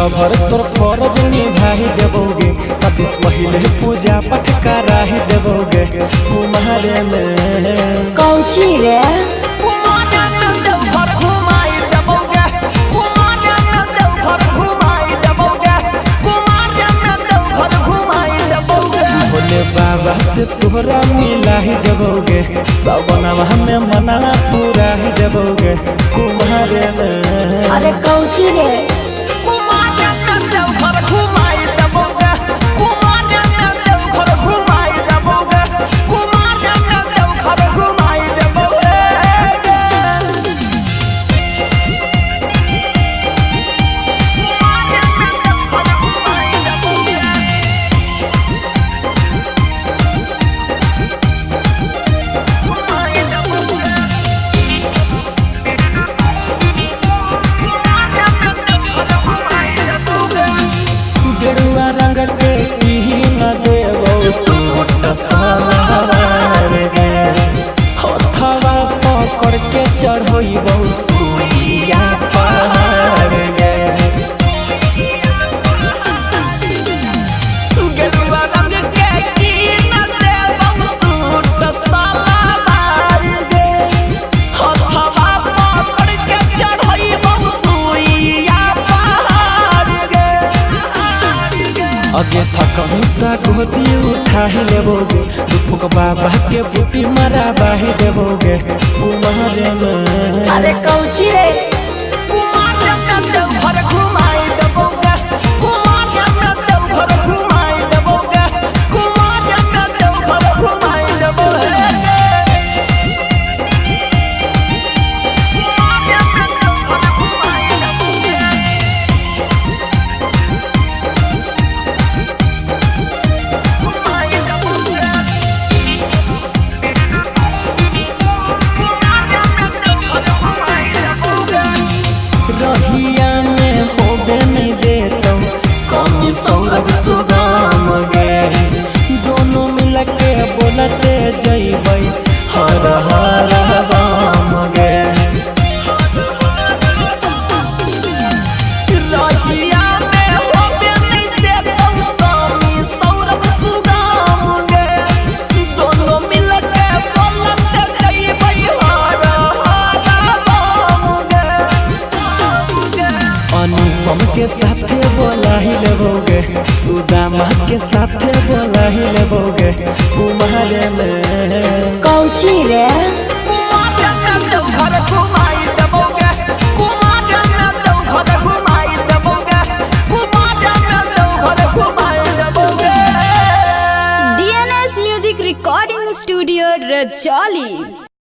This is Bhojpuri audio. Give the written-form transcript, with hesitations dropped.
लभर तोर फरज निभाही देबोगे सतीश पहले पूजा पाठ कराही देबोगे कुमारे में कौची रे बाबा से तोहरा मिला ही देबोगे सवनवा में मना पूरा ही देबोगे कुमारे में। अरे कौची रे रंग के न देवो सूट सलवार गे हथवा पकड़ के चढ़ोइबो सुइया पहाड़ गे गेरुआ रंग के न देवो सूट सलवार गे हथवा पकड़ के चढ़ोइबो सुइया अगे थकमुता गोदी उठा ही लेबोगे दुफुक बाबा के बूटी मरा बाही देबोगे कुमारे में। अरे कौची रे सौरभ सुदाम गे दोनों मिल के बोलते जइबै हर हर राम गे रहिया में होबे नहीं देतौ कमी सौरभ सुदाम गे दोनों मिल के बोलते जइबै हर हर राम गे अनुपम के साथे बोला ही लेबोगे सुदामा के साथे बोला ही लेबोगे कुमारे में। कौची रे DNS music recording studio Rajauli.